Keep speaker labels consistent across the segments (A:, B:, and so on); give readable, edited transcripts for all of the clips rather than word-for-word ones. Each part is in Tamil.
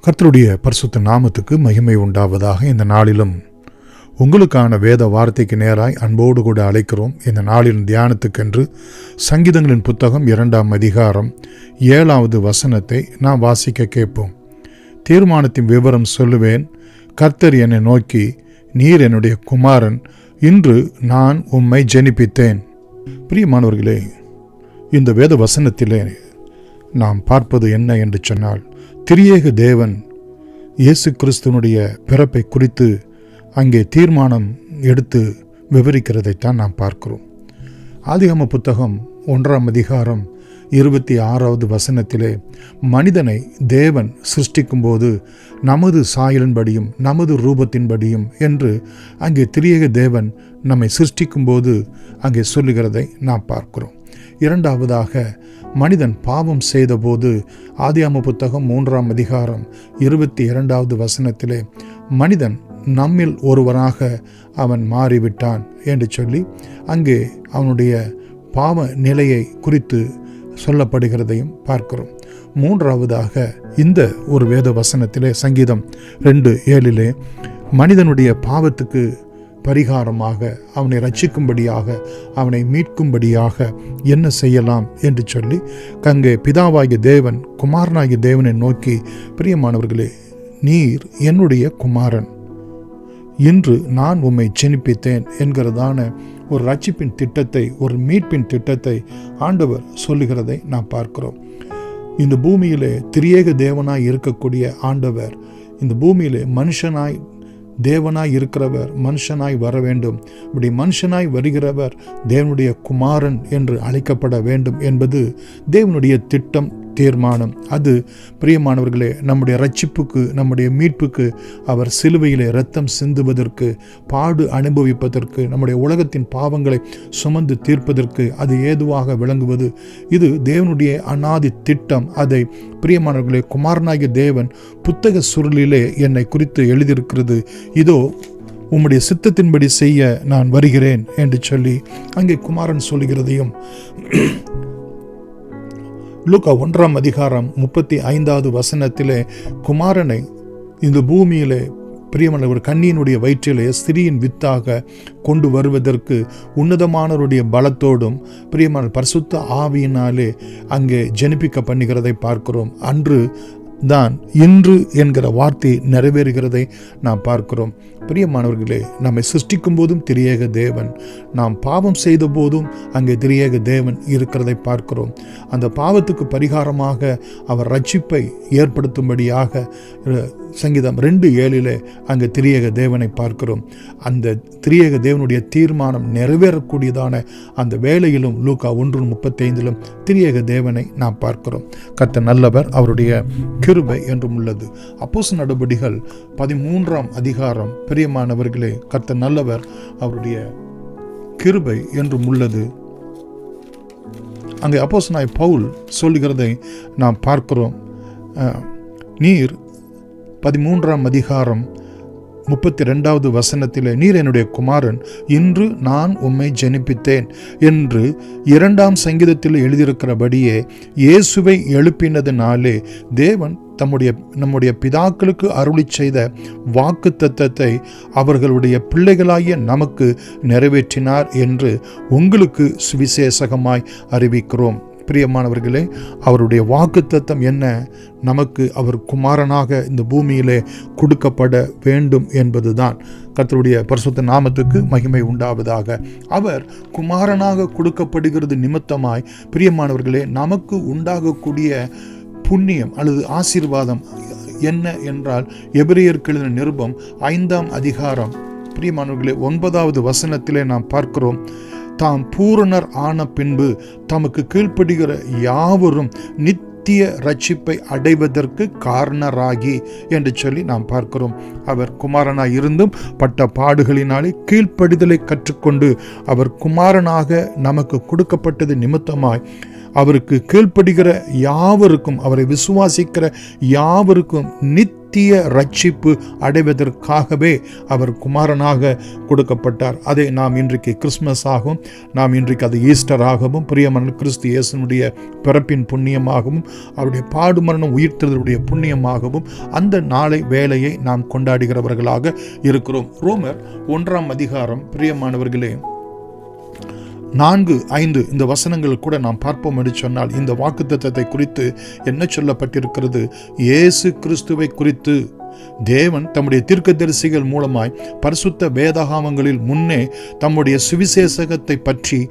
A: கர்த்தருடைய பரிசுத்த நாமத்துக்கு மகிமை உண்டாவதாக. இந்த நாளிலும் உங்களுக்கான வேத வார்த்தைக்கு நேராய் அன்போடு கூட அழைக்கிறோம். இந்த நாளின் தியானத்துக்கென்று சங்கீதங்களின் புத்தகம் 2ஆம் அதிகாரம் 7வது வசனத்தை நாம் வாசிக்க கேட்போம். தீர்மானத்தின் விவரம் சொல்லுவேன். கர்த்தர் என்னை நோக்கி, நீர் என்னுடைய குமாரன், இன்று நான் உம்மை ஜெனிப்பித்தேன். பிரியமானவர்களே, இந்த வேத வசனத்திலே நாம் பார்ப்பது என்ன என்று சொன்னால், திரியேக தேவன் இயேசு கிறிஸ்துவனுடைய பிறப்பை குறித்து அங்கே தீர்மானம் எடுத்து விவரிக்கிறதைத்தான் நாம் பார்க்கிறோம். ஆதியாகம புத்தகம் 1ஆம் அதிகாரம் 26வது வசனத்திலே, மனிதனை தேவன் சிருஷ்டிக்கும்போது நமது சாயலின்படியும் நமது ரூபத்தின்படியும் என்று அங்கே திரியேக தேவன் நம்மை சிருஷ்டிக்கும்போது அங்கே சொல்லுகிறதை நாம் பார்க்கிறோம். இரண்டாவதாக, மனிதன் பாவம் செய்தபோது ஆதியாகம புத்தகம் 3ஆம் அதிகாரம் 22வது வசனத்திலே, மனிதன் நம்மில் ஒருவராக அவன் மாறிவிட்டான் என்று சொல்லி அங்கே அவனுடைய பாவ நிலையை குறித்து சொல்லப்படுகிறதையும் பார்க்கிறோம். மூன்றாவதாக, இந்த ஒரு வேத வசனத்திலே சங்கீதம் 2:7 மனிதனுடைய பாவத்துக்கு பரிகாரமாக அவனை ரட்சிக்கும்படியாக அவனை மீட்கும்படியாக என்ன செய்யலாம் என்று சொல்லி அங்கே பிதாவாகிய தேவன் குமாரனாகிய தேவனை நோக்கி, பிரியமானவர்களே, நீர் என்னுடைய குமாரன், இன்று நான் உம்மை ஜெனிப்பித்தேன் என்கிறதான ஒரு ரட்சிப்பின் திட்டத்தை, ஒரு மீட்பின் திட்டத்தை ஆண்டவர் சொல்லுகிறதை நாம் பார்க்கிறோம். இந்த பூமியிலே திரியேக தேவனாய் இருக்கக்கூடிய ஆண்டவர் இந்த பூமியிலே மனுஷனாய் தேவனாய் இருக்கிறவர் மனுஷனாய் வர வேண்டும். இப்படி மனுஷனாய் வருகிறவர் தேவனுடைய குமாரன் என்று அழைக்கப்பட வேண்டும் என்பது தேவனுடைய திட்டம், தீர்மானம். அது பிரியமானவர்களே, நம்முடைய ரட்சிப்புக்கு, நம்முடைய மீட்புக்கு அவர் சிலுவையிலே இரத்தம் சிந்துவதற்கு, பாடு அனுபவிப்பதற்கு, நம்முடைய உலகத்தின் பாவங்களை சுமந்து தீர்ப்பதற்கு அது ஏதுவாக விளங்குவது. இது தேவனுடைய அநாதி திட்டம். அதை பிரியமானவர்களே, குமாரனாகிய தேவன் புத்தக சுருளிலே என்னை குறித்து எழுதியிருக்கிறது. இதோ உம்முடைய சித்தத்தின்படி செய்ய நான் வருகிறேன் என்று சொல்லி அங்கே குமாரன் சொல்லுகிறதையும் லூக்கா 1ஆம் அதிகாரம் 35வது வசனத்திலே, குமாரனை இந்த பூமியிலே பிரியமான ஒரு கன்னியினுடைய வயிற்றிலே ஸ்திரீயின் வித்தாக கொண்டு வருவதற்கு உன்னதமானவருடைய பலத்தோடும் பிரியமான பரிசுத்த ஆவியினாலே அங்கே ஜெனிப்பிக்க பண்ணுகிறதை பார்க்கிறோம். அன்று தான் இன்று என்கிற வார்த்தை நிறைவேறுகிறதை நாம் பார்க்கிறோம். பிரியமானவர்களே, நம்மை சிருஷ்டிக்கும் போதும் திரியேக தேவன், நாம் பாவம் செய்த போதும் அங்கே திரியேக தேவன் இருக்கிறதை பார்க்கிறோம். அந்த பாவத்துக்கு பரிகாரமாக அவர் ரட்சிப்பை ஏற்படுத்தும்படியாக சங்கீதம் 2:7 அங்கே திரியேக தேவனை பார்க்கிறோம். அந்த திரியேக தேவனுடைய தீர்மானம் நிறைவேறக்கூடியதான அந்த வேளையிலும் லூக்கா 1:35 திரியேக தேவனை நாம் பார்க்கிறோம். கர்த்தர் நல்லவர், அவருடைய கிருபை என்றும் உள்ளது. அப்போஸ்தலர் நடபடிகள் 13ஆம் அதிகாரம், பிரியமானவர்களே, கர்த்தர் நல்லவர், அவருடைய கிருபை என்றும் உள்ளது. அங்கே அப்போஸ்தலனாகிய பவுல் சொல்லுகிறதை நாம் பார்க்கிறோம். நீர் 13ஆம் அதிகாரம் 32வது வசனத்திலே, நீர் என்னுடைய குமாரன், இன்று நான் உம்மை ஜெனிப்பித்தேன் என்று 2ஆம் சங்கீதத்தில் எழுதியிருக்கிறபடியே இயேசுவை எழுப்பினதினாலே தேவன் நம்முடைய பிதாக்களுக்கு அருளி செய்த வாக்கு தத்தத்தை அவர்களுடைய பிள்ளைகளாகிய நமக்கு நிறைவேற்றினார் என்று உங்களுக்கு சுவிசேஷகமாய் அறிவிக்கிறோம். பிரியமானவர்களே, அவருடைய வாக்கு தத்தம் என்ன? நமக்கு அவர் குமாரனாக இந்த பூமியிலே கொடுக்கப்பட வேண்டும் என்பதுதான். கர்த்தருடைய பரிசுத்த நாமத்துக்கு மகிமை உண்டாவதாக. அவர் குமாரனாக கொடுக்கப்படுகிறது நிமித்தமாய் பிரியமானவர்களே, நமக்கு உண்டாகக்கூடிய புண்ணியம் அல்லது ஆசீர்வாதம் என்ன என்றால், எபிரேயருக்கு எழுதின நிருபம் 5ஆம் அதிகாரம் பிரியமானவர்களே 9வது வசனத்திலே நாம் பார்க்கிறோம், தாம் பூரணர் ஆன பின்பு தமக்கு கீழ்ப்படுகிற யாவரும் நித்திய ரட்சிப்பை அடைவதற்கு காரணராகி என்று சொல்லி நாம் பார்க்கிறோம். அவர் குமாரனாய் இருந்தும் பட்ட பாடுகளினாலே கீழ்ப்படிதலை கற்றுக்கொண்டு அவர் குமாரனாக நமக்கு கொடுக்கப்பட்டது நிமித்தமாய் அவருக்கு கீழ்ப்படுகிற யாவருக்கும், அவரை விசுவாசிக்கிற யாவருக்கும் நித்திய நித்திய ரட்சிப்பு அடைவதற்காகவே அவர் குமாரனாக கொடுக்கப்பட்டார். அதை நாம் இன்றைக்கு கிறிஸ்மஸ் ஆகவும், நாம் இன்றைக்கு அது ஈஸ்டர் ஆகவும், பிரியமான கிறிஸ்து இயேசுனுடைய பிறப்பின் புண்ணியமாகவும், அவருடைய பாடு மரணம் உயிர்த்தெழுதலுடைய புண்ணியமாகவும் அந்த நாளை வேளையை நாம் கொண்டாடுகிறவர்களாக இருக்கிறோம். ரோமர் 1ஆம் அதிகாரம் பிரியமானவர்களே 4-5 இந்த வசனங்கள் கூட நாம் பார்ப்போம் என்று சொன்னால், இந்த வாக்குத்தத்தத்தை குறித்து என்ன சொல்லப்பட்டிருக்கிறது? இயேசு கிறிஸ்துவை குறித்து தேவன் தம்முடைய தீர்க்கதரிசிகள் மூலமாய் பரிசுத்த வேதாகமங்களில் முன்னே தம்முடைய சுவிசேஷகத்தை பற்றி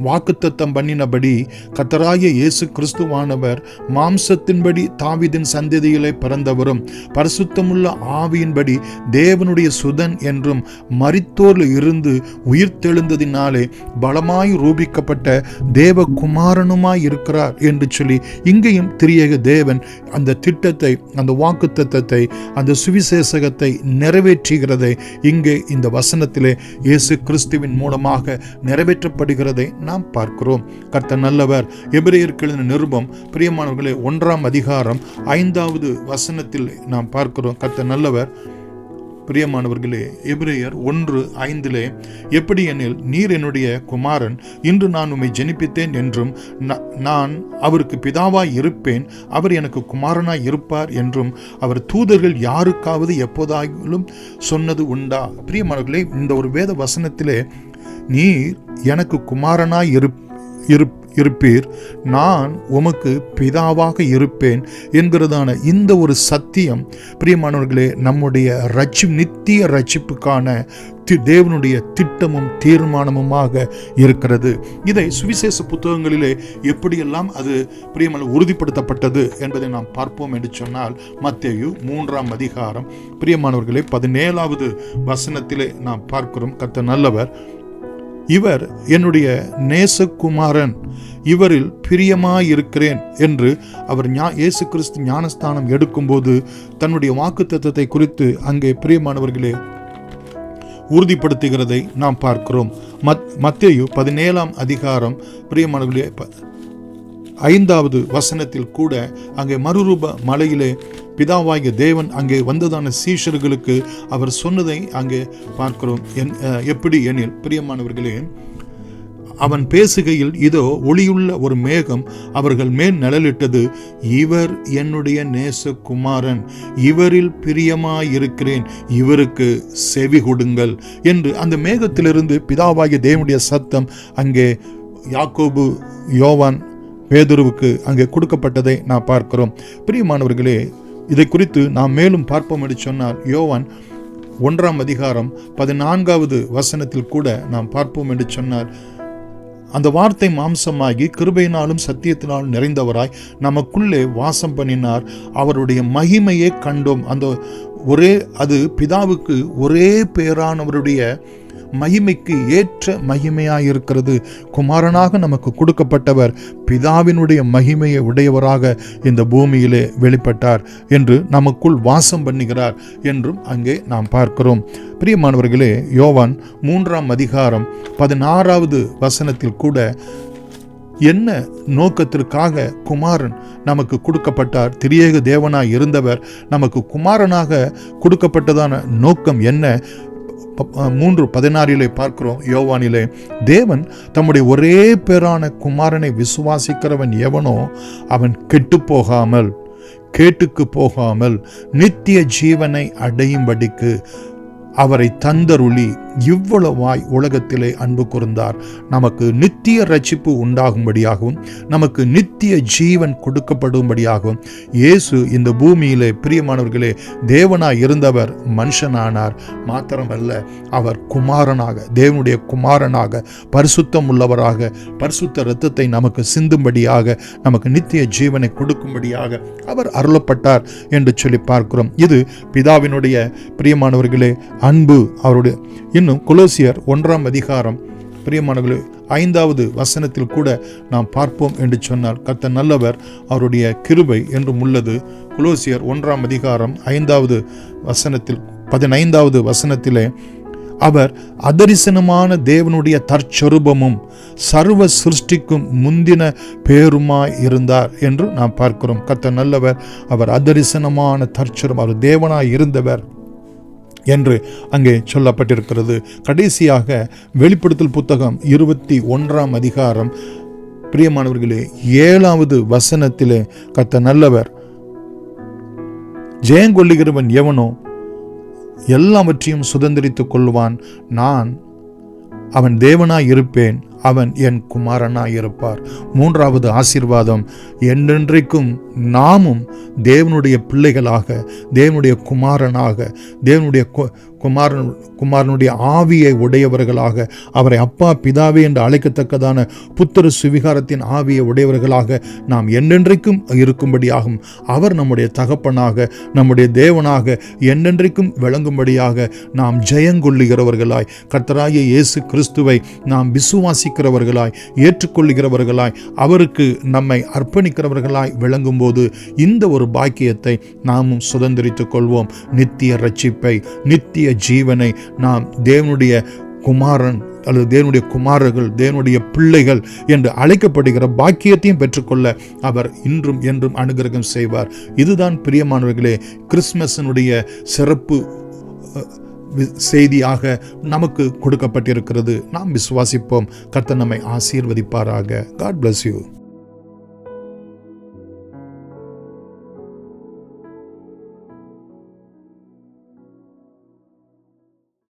A: வாக்குத்தத்தம் பண்ணினபடி கர்த்தராகிய இயேசு கிறிஸ்துவானவர் மாம்சத்தின்படி தாவீதின் சந்ததியிலே பிறந்தவரும் பரிசுத்தமுள்ள ஆவியின்படி தேவனுடைய சுதன் என்றும் மரித்தோரில் இருந்து உயிர்த்தெழுந்ததினாலே பலமாய் ரூபிக்கப்பட்ட தேவகுமாரனுமாய் இருக்கிறார் என்று சொல்லி இங்கேயும் திரியேக தேவன் அந்த திட்டத்தை, அந்த வாக்குத்தத்தத்தை, அந்த சுவிசேஷகத்தை நிறைவேற்றுகிறதை இங்கே இந்த வசனத்திலே இயேசு கிறிஸ்துவின் மூலமாக நிறைவேற்றப்படுகிறதை நாம் பார்க்கிறோம். கர்த்தர் நல்லவர். எபிரேயருக்கு எழுதின நிருபம் பிரியமானவர்களே 1ஆம் அதிகாரம் 5வது வசனத்தில் நாம் பார்க்கிறோம். கர்த்தர் நல்லவர். பிரியமானவர்களே, எபிரேயர் 1:5 எப்படி எனில், நீர் என்னுடைய குமாரன், இன்று நான் உம்மை ஜெனிப்பித்தேன் என்றும் நான் அவருக்கு பிதாவாய் இருப்பேன், அவர் எனக்கு குமாரனாய் இருப்பார் என்றும் அவர் தூதர்கள் யாருக்காவது எப்போதாயிலும் சொன்னது உண்டா? பிரியமானவர்களே, இந்த ஒரு வேத வசனத்திலே நீர் எனக்கு குமாரனாய் இருப்பீர், நான் உமக்கு பிதாவாக இருப்பேன் என்கிறதான இந்த ஒரு சத்தியம் பிரியமானவர்களே நம்முடைய நித்திய ரட்சிப்புக்கான தேவனுடைய திட்டமும் தீர்மானமுமாக இருக்கிறது. இதை சுவிசேஷ புத்தகங்களிலே எப்படியெல்லாம் அது பிரியமான உறுதிப்படுத்தப்பட்டது என்பதை நாம் பார்ப்போம் என்று சொன்னால், மத்தேயு 3ஆம் அதிகாரம் பிரியமானவர்களே 17வது வசனத்திலே நாம் பார்க்கிறோம். கர்த்தர் நல்லவர். இவர் என்னுடைய நேசகுமாரன், இவரில் பிரியமாயிருக்கிறேன் என்று அவர் இயேசு கிறிஸ்து ஞானஸ்தானம் எடுக்கும்போது தன்னுடைய வாக்குத்தத்தத்தை குறித்து அங்கே பிரியமானவர்களே உறுதிப்படுத்துகிறதை நாம் பார்க்கிறோம். மத்தேயு 17ஆம் அதிகாரம் பிரியமானவர்களே 5வது வசனத்தில் கூட அங்கே மறுரூப மலையிலே பிதாவாகிய தேவன் அங்கே வந்ததான சீஷர்களுக்கு அவர் சொன்னதை அங்கே பார்க்கிறோம். எப்படி எனில் பிரியமானவர்களே, அவன் பேசுகையில் இதோ ஒளியுள்ள ஒரு மேகம் அவர்கள் மேல் நிழலிட்டது, இவர் என்னுடைய நேசகுமாரன், இவரில் பிரியமாயிருக்கிறேன், இவருக்கு செவி கொடுங்கள் என்று அந்த மேகத்திலிருந்து பிதாவாகிய தேவனுடைய சத்தம் அங்கே யாக்கோபு, யோவான், பேதுருவுக்கு அங்கே கொடுக்கப்பட்டதை நாம் பார்க்கிறோம். பிரியமானவர்களே, இதை குறித்து நாம் மேலும் பார்ப்போம் என்று சொன்னால், யோவான் 1ஆம் அதிகாரம் 14வது வசனத்தில் கூட நாம் பார்ப்போம் என்று சொன்னார், அந்த வார்த்தை மாம்சமாகி கிருபையினாலும் சத்தியத்தினாலும் நிறைந்தவராய் நமக்குள்ளே வாசம் பண்ணினார், அவருடைய மகிமையை கண்டோம். அந்த அது பிதாவுக்கு ஒரே பேரானவருடைய மகிமைக்கு ஏற்ற மகிமையாயிருக்கிறது. குமாரனாக நமக்கு கொடுக்கப்பட்டவர் பிதாவினுடைய மகிமையை உடையவராக இந்த பூமியிலே வெளிப்பட்டார் என்று நமக்குள் வாசம் பண்ணுகிறார் என்றும் அங்கே நாம் பார்க்கிறோம். பிரியமானவர்களே, யோவான் 3ஆம் அதிகாரம் 16வது வசனத்தில் கூட என்ன நோக்கத்திற்காக குமாரன் நமக்கு கொடுக்கப்பட்டார், திரியேக தேவனாய் இருந்தவர் நமக்கு குமாரனாக கொடுக்கப்பட்டதான நோக்கம் என்ன? 3:16 பார்க்கிறோம். யோவானிலே, தேவன் தம்முடைய ஒரே பேரான குமாரனை விசுவாசிக்கிறவன் எவனோ அவன் கெட்டு போகாமல், கேட்டுக்கு போகாமல் நித்திய ஜீவனை அடையும்படிக்கு அவரை தந்தருளி இவ்வளவாய் உலகத்திலே அன்பு கூர்ந்தார். நமக்கு நித்திய ரட்சிப்பு உண்டாகும்படியாகவும் நமக்கு நித்திய ஜீவன் கொடுக்கப்படும்படியாகவும் இயேசு இந்த பூமியிலே பிரியமானவர்களே தேவனாய் இருந்தவர் மனுஷனானார். மாத்திரமல்ல, அவர் குமாரனாக, தேவனுடைய குமாரனாக, பரிசுத்தம் உள்ளவராக, பரிசுத்த இரத்தத்தை நமக்கு சிந்தும்படியாக, நமக்கு நித்திய ஜீவனை கொடுக்கும்படியாக அவர் அருளப்பட்டார் என்று சொல்லி பார்க்கிறோம். இது பிதாவினுடைய பிரியமானவர்களே அன்பு. அவருடைய இன்னும் கொலோசியர் 1ஆம் அதிகாரம் பிரியமானவர்களே 5வது வசனத்தில் கூட நாம் பார்ப்போம் என்று சொன்னால், கர்த்தர் நல்லவர், அவருடைய கிருபை என்றும் உள்ளது. கொலோசியர் 1ஆம் அதிகாரம் 5வது வசனத்தில் 15வது வசனத்திலே அவர் அதரிசனமான தேவனுடைய தற்சொரூபமும் சர்வ சிருஷ்டிக்கும் முந்தின பேருமாய் இருந்தார் என்று நாம் பார்க்கிறோம். கர்த்தர் நல்லவர், அவர் அதரிசனமான தற்சொரூபம், அவர் தேவனாய் இருந்தவர் என்று அங்கே சொல்லப்பட்டிருக்கிறது. கடைசியாக வெளிப்படுத்தல் புத்தகம் 21 அதிகாரம் பிரியமானவர்களே 7வது வசனத்திலே கர்த்தர் நல்லவர், ஜெயங்கொள்ளுகிறவன் எவனோ எல்லாவற்றையும் சுதந்திரித்துக் கொள்வான், நான் அவன் தேவனாய் இருப்பேன், அவன் என் குமாரனாய் இருப்பார். 3வது ஆசீர்வாதம், என்றென்றைக்கும் நாமும் தேவனுடைய பிள்ளைகளாக, தேவனுடைய குமாரனாக, தேவனுடைய குமாரனுடைய ஆவியை உடையவர்களாக, அவரை அப்பா பிதாவே என்று அழைக்கத்தக்கதான புத்திர சுவிகாரத்தின் ஆவியை உடையவர்களாக நாம் என்றென்றைக்கும் இருக்கும்படியாகும். அவர் நம்முடைய தகப்பனாக, நம்முடைய தேவனாக என்றென்றைக்கும் விளங்கும்படியாக நாம் ஜெயங்கொள்ளுகிறவர்களாய், கர்த்தராகிய இயேசு கிறிஸ்துவை நாம் விசுவாசிக்கிறவர்களாய், ஏற்றுக்கொள்ளுகிறவர்களாய், அவருக்கு நம்மை அர்ப்பணிக்கிறவர்களாய் விளங்கும் போது இந்த ஒரு பாக்கியத்தை நாமும் சுதந்திரித்துக் கொள்வோம். நித்திய ரட்சிப்பை, நித்திய ஜீவனை நாம் தேவனுடைய குமாரன் அல்லது தேவனுடைய குமாரர்கள், தேவனுடைய பிள்ளைகள் என்று அழைக்கப்படுகிற பாக்கியத்தையும் பெற்றுக்கொள்ள அவர் இன்றும் என்றும் அனுகிரகம் செய்வார். இதுதான் பிரியமானவர்களே கிறிஸ்மஸினுடைய சிறப்பு செய்தியாக நமக்கு கொடுக்கப்பட்டிருக்கிறது. நாம் விசுவாசிப்போம். கர்த்தர் நம்மை ஆசீர்வதிப்பாராக. God bless you.